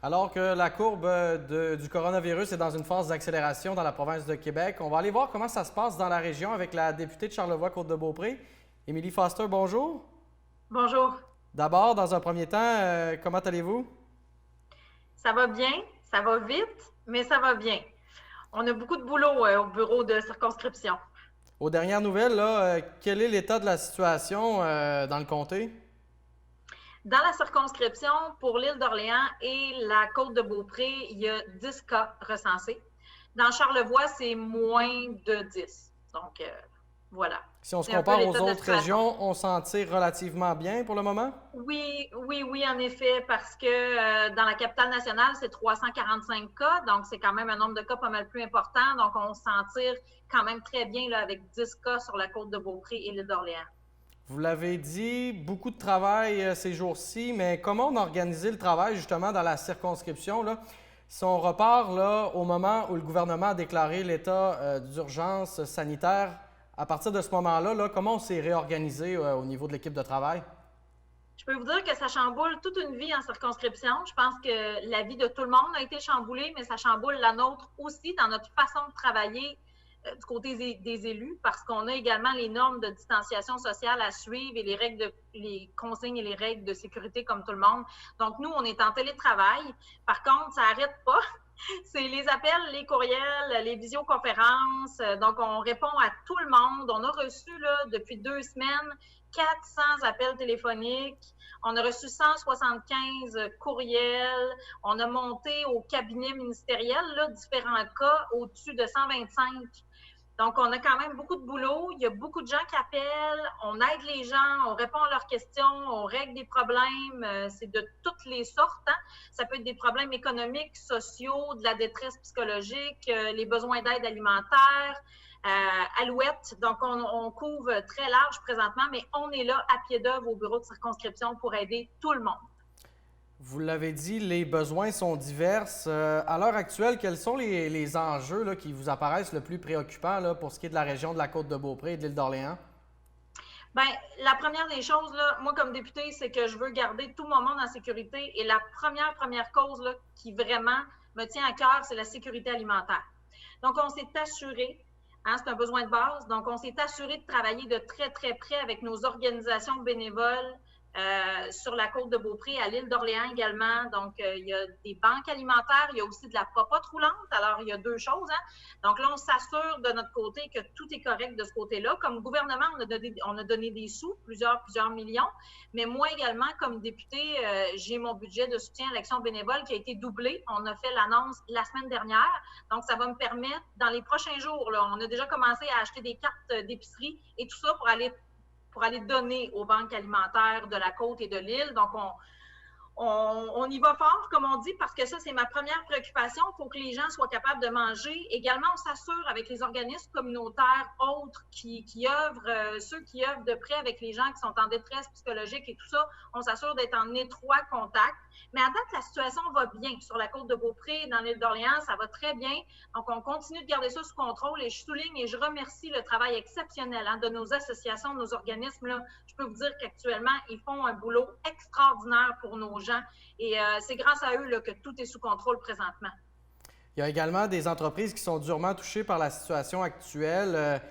Alors que la courbe du coronavirus est dans une phase d'accélération dans la province de Québec, on va aller voir comment ça se passe dans la région avec la députée de Charlevoix-Côte-de-Beaupré, Émilie Foster. Bonjour. Bonjour. D'abord, dans un premier temps, comment allez-vous? Ça va bien, ça va vite, mais ça va bien. On a beaucoup de boulot au bureau de circonscription. Aux dernières nouvelles, là, quel est l'état de la situation dans le comté? Dans la circonscription, pour l'île d'Orléans et la Côte-de-Beaupré, il y a 10 cas recensés. Dans Charlevoix, c'est moins de 10. Donc, voilà. Si on se C'est un peu compare aux l'état de la autres situation. régions, on s'en tire relativement bien pour le moment? Oui, oui, oui, en effet, parce que dans la capitale nationale, c'est 345 cas, donc c'est quand même un nombre de cas pas mal plus important. Donc, on s'en tire quand même très bien là, avec 10 cas sur la côte de Beaupré et l'île d'Orléans. Vous l'avez dit, beaucoup de travail ces jours-ci, mais comment on a organisé le travail justement dans la circonscription, là? Si on repart là, au moment où le gouvernement a déclaré l'état d'urgence sanitaire, à partir de ce moment-là, là, comment on s'est réorganisé au niveau de l'équipe de travail? Je peux vous dire que ça chamboule toute une vie en circonscription. Je pense que la vie de tout le monde a été chamboulée, mais ça chamboule la nôtre aussi dans notre façon de travailler du côté des élus, parce qu'on a également les normes de distanciation sociale à suivre et les consignes et les règles de sécurité comme tout le monde. Donc, nous, on est en télétravail. Par contre, ça n'arrête pas. C'est les appels, les courriels, les visioconférences. Donc, on répond à tout le monde. On a reçu, là, depuis 2 semaines, 400 appels téléphoniques. On a reçu 175 courriels. On a monté au cabinet ministériel, là, différents cas, au-dessus de 125. Donc, on a quand même beaucoup de boulot. Il y a beaucoup de gens qui appellent. On aide les gens, on répond à leurs questions, on règle des problèmes. C'est de toutes les sortes. Hein. Ça peut être des problèmes économiques, sociaux, de la détresse psychologique, les besoins d'aide alimentaire, Alouette. Donc, on couvre très large présentement, mais on est là à pied d'œuvre au bureau de circonscription pour aider tout le monde. Vous l'avez dit, les besoins sont divers. À l'heure actuelle, quels sont les enjeux là, qui vous apparaissent le plus préoccupants là, pour ce qui est de la région de la Côte-de-Beaupré et de l'île d'Orléans? Bien, la première des choses, là, moi, comme députée, c'est que je veux garder tout mon monde en sécurité. Et la première cause là, qui vraiment me tient à cœur, c'est la sécurité alimentaire. Donc, on s'est assuré, hein, c'est un besoin de base, donc on s'est assuré de travailler de très, très près avec nos organisations bénévoles sur la côte de Beaupré, à l'île d'Orléans également. Donc, il y a des banques alimentaires, il y a aussi de la popote roulante. Alors, il y a deux choses. Hein. Donc là, on s'assure de notre côté que tout est correct de ce côté-là. Comme gouvernement, on a donné des sous, plusieurs millions. Mais moi également, comme députée, j'ai mon budget de soutien à l'action bénévole qui a été doublé. On a fait l'annonce la semaine dernière. Donc, ça va me permettre, dans les prochains jours, là, on a déjà commencé à acheter des cartes d'épicerie et tout ça pour aller donner aux banques alimentaires de la côte et de l'île. Donc, on y va fort, comme on dit, parce que ça, c'est ma première préoccupation. Il faut que les gens soient capables de manger. Également, on s'assure avec les organismes communautaires autres qui œuvrent, ceux qui œuvrent de près avec les gens qui sont en détresse psychologique et tout ça, on s'assure d'être en étroit contact. Mais à date, la situation va bien. Sur la côte de Beaupré, dans l'île d'Orléans, ça va très bien. Donc, on continue de garder ça sous contrôle et je souligne et je remercie le travail exceptionnel de nos associations, de nos organismes. Là. Je peux vous dire qu'actuellement, ils font un boulot extraordinaire pour nos gens et c'est grâce à eux là, que tout est sous contrôle présentement. Il y a également des entreprises qui sont durement touchées par la situation actuelle.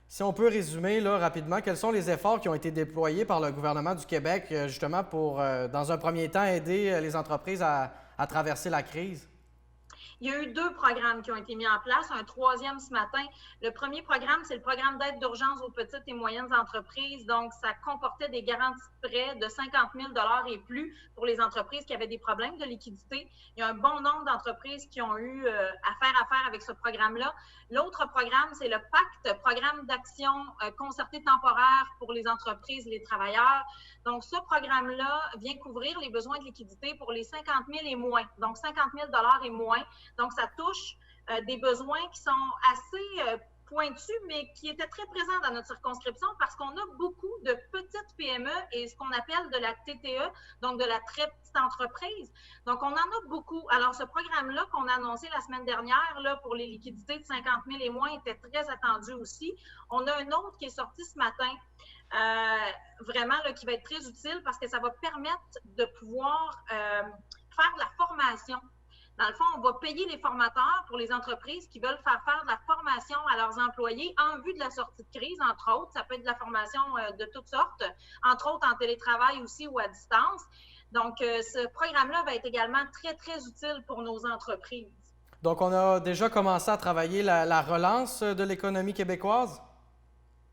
Si on peut résumer là, rapidement, quels sont les efforts qui ont été déployés par le gouvernement du Québec justement pour, dans un premier temps, aider les entreprises à traverser la crise? Il y a eu 2 programmes qui ont été mis en place, un troisième ce matin. Le premier programme, c'est le programme d'aide d'urgence aux petites et moyennes entreprises. Donc, ça comportait des garanties de prêts de 50 000 et plus pour les entreprises qui avaient des problèmes de liquidité. Il y a un bon nombre d'entreprises qui ont eu à faire avec ce programme-là. L'autre programme, c'est le PACT, Programme d'action concerté temporaire pour les entreprises et les travailleurs. Donc, ce programme-là vient couvrir les besoins de liquidité pour les 50 000 et moins. Donc, 50 000 et moins. Donc, ça touche des besoins qui sont assez pointus, mais qui étaient très présents dans notre circonscription parce qu'on a beaucoup de petites PME et ce qu'on appelle de la TTE, donc de la très petite entreprise. Donc, on en a beaucoup. Alors, ce programme-là qu'on a annoncé la semaine dernière là, pour les liquidités de 50 000 et moins était très attendu aussi. On a un autre qui est sorti ce matin, vraiment là, qui va être très utile parce que ça va permettre de pouvoir faire de la formation. Dans le fond, on va payer les formateurs pour les entreprises qui veulent faire de la formation à leurs employés en vue de la sortie de crise, entre autres. Ça peut être de la formation de toutes sortes, entre autres en télétravail aussi ou à distance. Donc, ce programme-là va être également très, très utile pour nos entreprises. Donc, on a déjà commencé à travailler la relance de l'économie québécoise?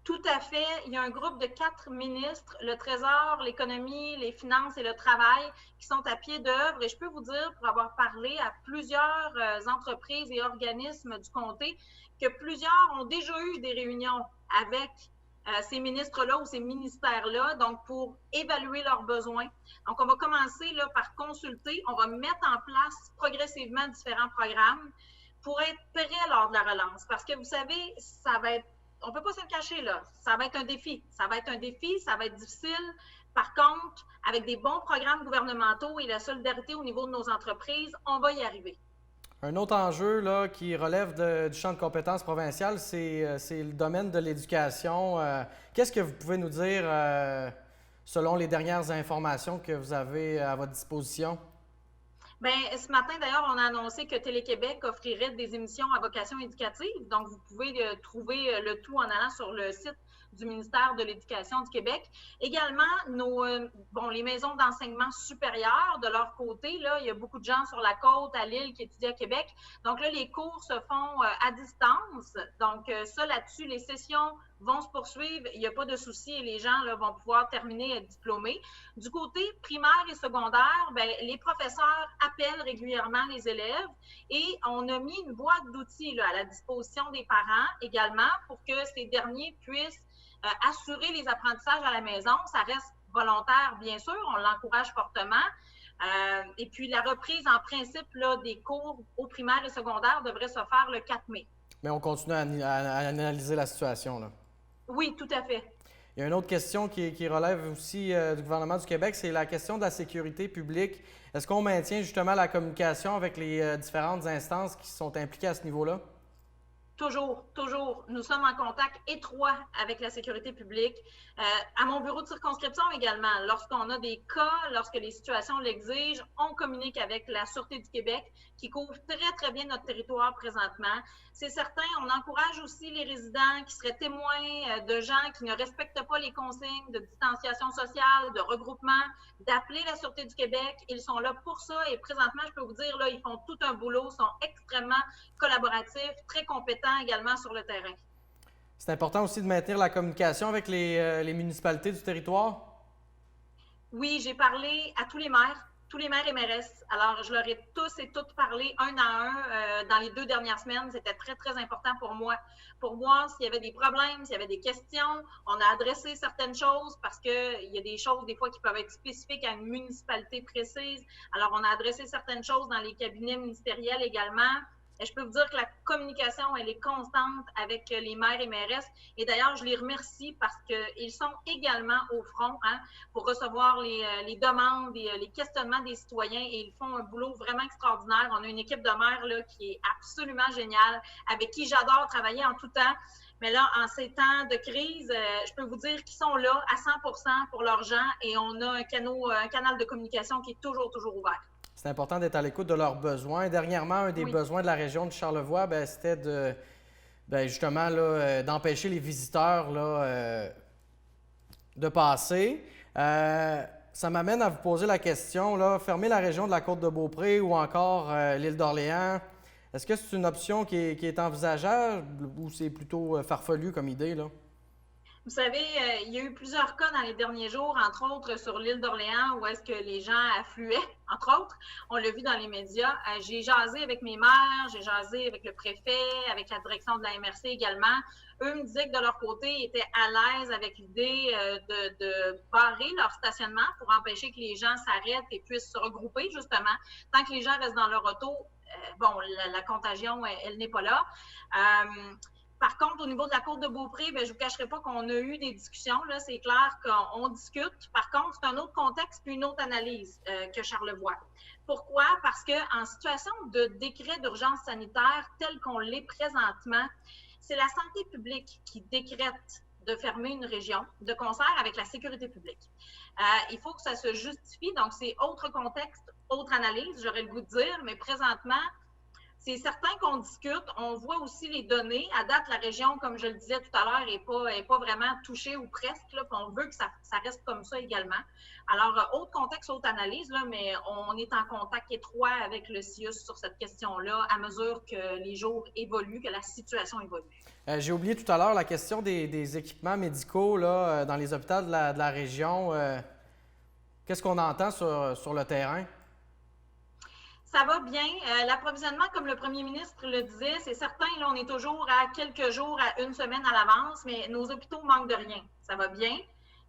Tout à fait. Il y a un groupe de 4 ministres, le Trésor, l'économie, les finances et le travail, qui sont à pied d'œuvre. Et je peux vous dire, pour avoir parlé à plusieurs entreprises et organismes du comté, que plusieurs ont déjà eu des réunions avec ces ministres-là ou ces ministères-là, donc pour évaluer leurs besoins. Donc, on va commencer là, par consulter. On va mettre en place progressivement différents programmes pour être prêt lors de la relance. Parce que vous savez, ça va être on ne peut pas se le cacher, là. Ça va être un défi. Ça va être difficile. Par contre, avec des bons programmes gouvernementaux et la solidarité au niveau de nos entreprises, on va y arriver. Un autre enjeu là, qui relève du champ de compétences provinciales, c'est le domaine de l'éducation. Qu'est-ce que vous pouvez nous dire selon les dernières informations que vous avez à votre disposition? Bien, ce matin, d'ailleurs, on a annoncé que Télé-Québec offrirait des émissions à vocation éducative. Donc, vous pouvez trouver le tout en allant sur le site du ministère de l'Éducation du Québec. Également, les maisons d'enseignement supérieur, de leur côté, là, il y a beaucoup de gens sur la côte, à Lille, qui étudient à Québec. Donc là, les cours se font à distance. Donc, ça, là-dessus, les sessions vont se poursuivre. Il n'y a pas de souci et les gens là, vont pouvoir terminer et être diplômés. Du côté primaire et secondaire, bien, les professeurs appellent régulièrement les élèves et on a mis une boîte d'outils là, à la disposition des parents également pour que ces derniers puissent assurer les apprentissages à la maison. Ça reste volontaire, bien sûr, on l'encourage fortement. Et puis, la reprise en principe là, des cours au primaire et secondaire devrait se faire le 4 mai. Mais on continue à analyser la situation, là. Oui, tout à fait. Il y a une autre question qui relève aussi du gouvernement du Québec, c'est la question de la sécurité publique. Est-ce qu'on maintient justement la communication avec les différentes instances qui sont impliquées à ce niveau-là? Toujours, toujours. Nous sommes en contact étroit avec la sécurité publique. À mon bureau de circonscription également, lorsqu'on a des cas, lorsque les situations l'exigent, on communique avec la Sûreté du Québec qui couvre très, très bien notre territoire présentement. C'est certain, on encourage aussi les résidents qui seraient témoins de gens qui ne respectent pas les consignes de distanciation sociale, de regroupement, d'appeler la Sûreté du Québec. Ils sont là pour ça et présentement, je peux vous dire, là, ils font tout un boulot, sont extrêmement collaboratifs, très compétents également sur le terrain. C'est important aussi de maintenir la communication avec les municipalités du territoire? Oui, j'ai parlé à tous les maires et mairesses. Alors, je leur ai tous et toutes parlé un à un dans les 2 dernières semaines. C'était très, très important pour moi. Pour moi, s'il y avait des problèmes, s'il y avait des questions, on a adressé certaines choses parce qu'il y a des choses, des fois, qui peuvent être spécifiques à une municipalité précise. Alors, on a adressé certaines choses dans les cabinets ministériels également. Et je peux vous dire que la communication, elle est constante avec les maires et mairesses. Et d'ailleurs, je les remercie parce qu'ils sont également au front pour recevoir les demandes et les questionnements des citoyens. Et ils font un boulot vraiment extraordinaire. On a une équipe de maires là, qui est absolument géniale, avec qui j'adore travailler en tout temps. Mais là, en ces temps de crise, je peux vous dire qu'ils sont là à 100% pour leurs gens. Et on a un canal de communication qui est toujours, toujours ouvert. C'est important d'être à l'écoute de leurs besoins. Dernièrement, un des besoins de la région de Charlevoix, c'était justement d'empêcher les visiteurs là, de passer. Ça m'amène à vous poser la question, là, fermer la région de la Côte-de-Beaupré ou encore l'île d'Orléans, est-ce que c'est une option qui est envisageable ou c'est plutôt farfelu comme idée, là? Vous savez, il y a eu plusieurs cas dans les derniers jours, entre autres sur l'île d'Orléans, où est-ce que les gens affluaient, entre autres. On l'a vu dans les médias. J'ai jasé avec mes maires, j'ai jasé avec le préfet, avec la direction de la MRC également. Eux me disaient que de leur côté, ils étaient à l'aise avec l'idée de barrer leur stationnement pour empêcher que les gens s'arrêtent et puissent se regrouper, justement. Tant que les gens restent dans leur auto, la contagion, elle n'est pas là. Par contre, au niveau de la Côte-de-Beaupré, je ne vous cacherai pas qu'on a eu des discussions. Là, c'est clair qu'on discute. Par contre, c'est un autre contexte puis une autre analyse que Charlevoix. Pourquoi? Parce qu'en situation de décret d'urgence sanitaire tel qu'on l'est présentement, c'est la santé publique qui décrète de fermer une région de concert avec la sécurité publique. Il faut que ça se justifie. Donc, c'est autre contexte, autre analyse, j'aurais le goût de dire, mais présentement, c'est certain qu'on discute. On voit aussi les données. À date, la région, comme je le disais tout à l'heure, n'est pas vraiment touchée ou presque. Là, puis on veut que ça reste comme ça également. Alors, autre contexte, autre analyse, là, mais on est en contact étroit avec le CIUS sur cette question-là à mesure que les jours évoluent, que la situation évolue. J'ai oublié tout à l'heure la question des équipements médicaux là, dans les hôpitaux de la région. Qu'est-ce qu'on entend sur le terrain? Ça va bien. L'approvisionnement, comme le premier ministre le disait, c'est certain, là, on est toujours à quelques jours, à une semaine à l'avance, mais nos hôpitaux manquent de rien. Ça va bien.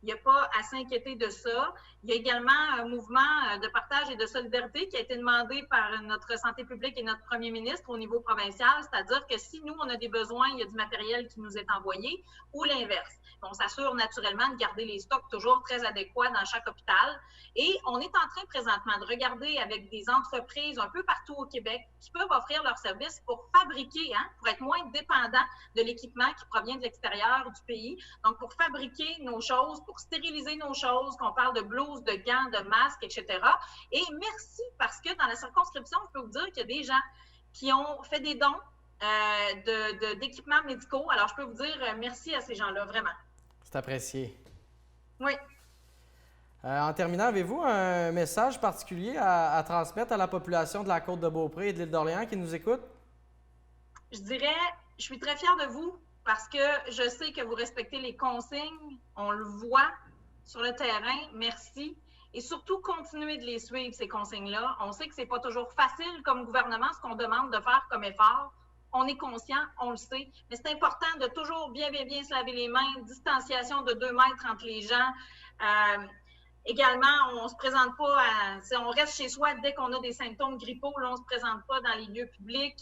Il n'y a pas à s'inquiéter de ça. Il y a également un mouvement de partage et de solidarité qui a été demandé par notre santé publique et notre premier ministre au niveau provincial, c'est-à-dire que si nous, on a des besoins, il y a du matériel qui nous est envoyé, ou l'inverse. On s'assure naturellement de garder les stocks toujours très adéquats dans chaque hôpital. Et on est en train présentement de regarder avec des entreprises un peu partout au Québec qui peuvent offrir leurs services pour fabriquer, pour être moins dépendants de l'équipement qui provient de l'extérieur du pays. Donc, pour fabriquer nos choses, pour stériliser nos choses, qu'on parle de blouses, de gants, de masques, etc. Et merci parce que dans la circonscription, je peux vous dire qu'il y a des gens qui ont fait des dons d'équipements médicaux. Alors, je peux vous dire merci à ces gens-là, vraiment. C'est apprécié. Oui. En terminant, avez-vous un message particulier à transmettre à la population de la Côte-de-Beaupré et de l'île d'Orléans qui nous écoute? Je dirais, je suis très fière de vous parce que je sais que vous respectez les consignes. On le voit sur le terrain. Merci. Et surtout, continuez de les suivre, ces consignes-là. On sait que ce n'est pas toujours facile comme gouvernement, ce qu'on demande de faire comme effort. On est conscient, on le sait, mais c'est important de toujours bien se laver les mains, distanciation de 2 mètres entre les gens. Également, on ne se présente pas, on reste chez soi dès qu'on a des symptômes grippaux, là, on ne se présente pas dans les lieux publics.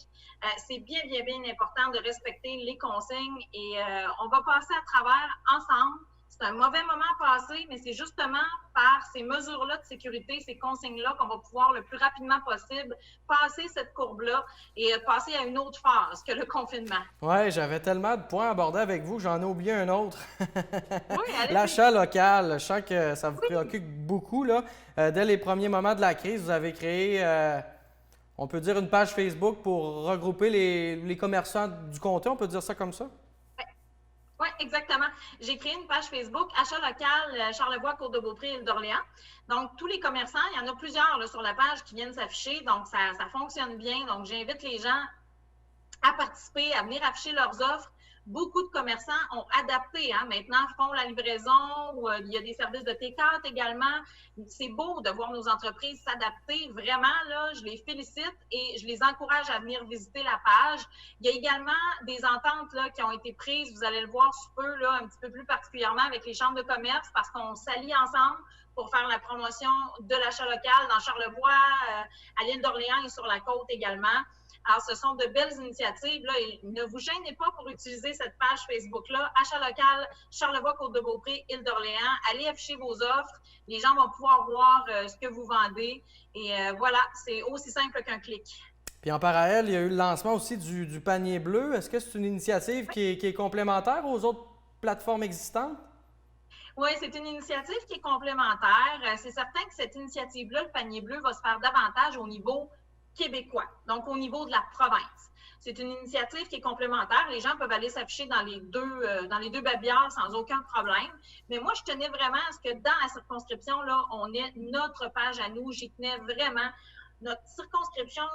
C'est bien important de respecter les consignes et on va passer à travers ensemble. C'est un mauvais moment à passer, mais c'est justement par ces mesures-là de sécurité, ces consignes-là, qu'on va pouvoir le plus rapidement possible passer cette courbe-là et passer à une autre phase que le confinement. Oui, j'avais tellement de points à aborder avec vous que j'en ai oublié un autre. Oui, l'achat local, je sens que ça vous préoccupe beaucoup. Là. Dès les premiers moments de la crise, vous avez créé, on peut dire, une page Facebook pour regrouper les commerçants du comté, on peut dire ça comme ça? Oui, exactement. J'ai créé une page Facebook, Achat local Charlevoix, Côte-de-Beaupré, Île d'Orléans. Donc, tous les commerçants, il y en a plusieurs là, sur la page qui viennent s'afficher. Donc, ça fonctionne bien. Donc, j'invite les gens à participer, à venir afficher leurs offres. Beaucoup de commerçants ont adapté. Maintenant, font la livraison. Il y a des services de take-out également. C'est beau de voir nos entreprises s'adapter. Vraiment, là, je les félicite et je les encourage à venir visiter la page. Il y a également des ententes là, qui ont été prises. Vous allez le voir sous peu, là, un petit peu plus particulièrement avec les chambres de commerce parce qu'on s'allie ensemble pour faire la promotion de l'achat local dans Charlevoix, à l'île d'Orléans et sur la côte également. Alors, ce sont de belles initiatives. Là, et ne vous gênez pas pour utiliser cette page Facebook-là. Achat local, Charlevoix, Côte-de-Beaupré, Île d'Orléans. Allez afficher vos offres. Les gens vont pouvoir voir ce que vous vendez. Et voilà, c'est aussi simple qu'un clic. Puis en parallèle, il y a eu le lancement aussi du panier bleu. Est-ce que c'est une initiative qui est complémentaire aux autres plateformes existantes? Oui, c'est une initiative qui est complémentaire. C'est certain que cette initiative-là, le panier bleu, va se faire davantage au niveau québécois, donc au niveau de la province. C'est une initiative qui est complémentaire. Les gens peuvent aller s'afficher dans les deux babillards sans aucun problème. Mais moi, je tenais vraiment à ce que dans la circonscription, là, on ait notre page à nous. J'y tenais vraiment. Notre circonscription,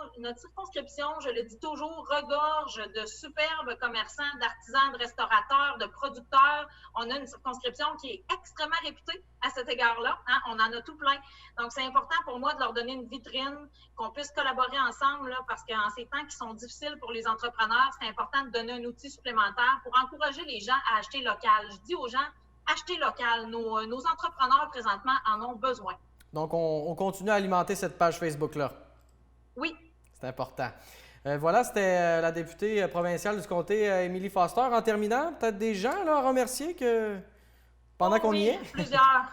je le dis toujours, regorge de superbes commerçants, d'artisans, de restaurateurs, de producteurs. On a une circonscription qui est extrêmement réputée à cet égard-là. On en a tout plein. Donc, c'est important pour moi de leur donner une vitrine, qu'on puisse collaborer ensemble, là, parce qu'en ces temps qui sont difficiles pour les entrepreneurs, c'est important de donner un outil supplémentaire pour encourager les gens à acheter local. Je dis aux gens, achetez local. Nos entrepreneurs, présentement, en ont besoin. Donc, on continue à alimenter cette page Facebook-là. Oui. C'est important. Voilà, c'était la députée provinciale du comté, Émilie Foster. En terminant, peut-être des gens là, à remercier pendant qu'on y est? Plusieurs.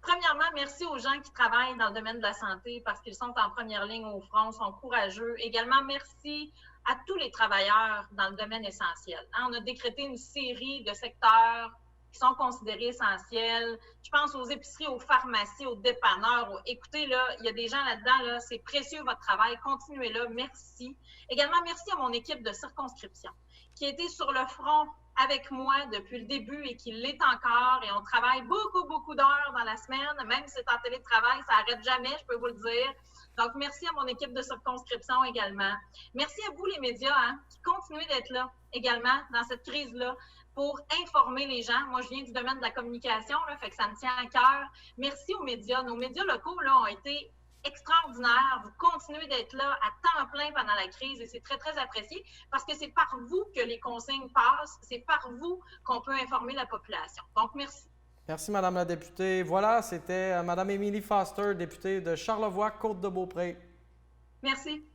Premièrement, merci aux gens qui travaillent dans le domaine de la santé parce qu'ils sont en première ligne au front, sont courageux. Également, merci à tous les travailleurs dans le domaine essentiel. On a décrété une série de secteurs qui sont considérés essentiels. Je pense aux épiceries, aux pharmacies, aux dépanneurs. Écoutez, là, il y a des gens là-dedans, là, c'est précieux votre travail. Continuez là. Merci. Également, merci à mon équipe de circonscription qui a été sur le front avec moi depuis le début et qui l'est encore. Et on travaille beaucoup, beaucoup d'heures dans la semaine. Même si c'est en télétravail, ça n'arrête jamais, je peux vous le dire. Donc, merci à mon équipe de circonscription également. Merci à vous, les médias, qui continuez d'être là également dans cette crise-là pour informer les gens. Moi, je viens du domaine de la communication, là, fait que ça me tient à cœur. Merci aux médias. Nos médias locaux là, ont été extraordinaires. Vous continuez d'être là à temps plein pendant la crise et c'est très, très apprécié parce que c'est par vous que les consignes passent. C'est par vous qu'on peut informer la population. Donc, merci. Merci, Madame la députée. Voilà, c'était Madame Émilie Foster, députée de Charlevoix-Côte-de-Beaupré. Merci.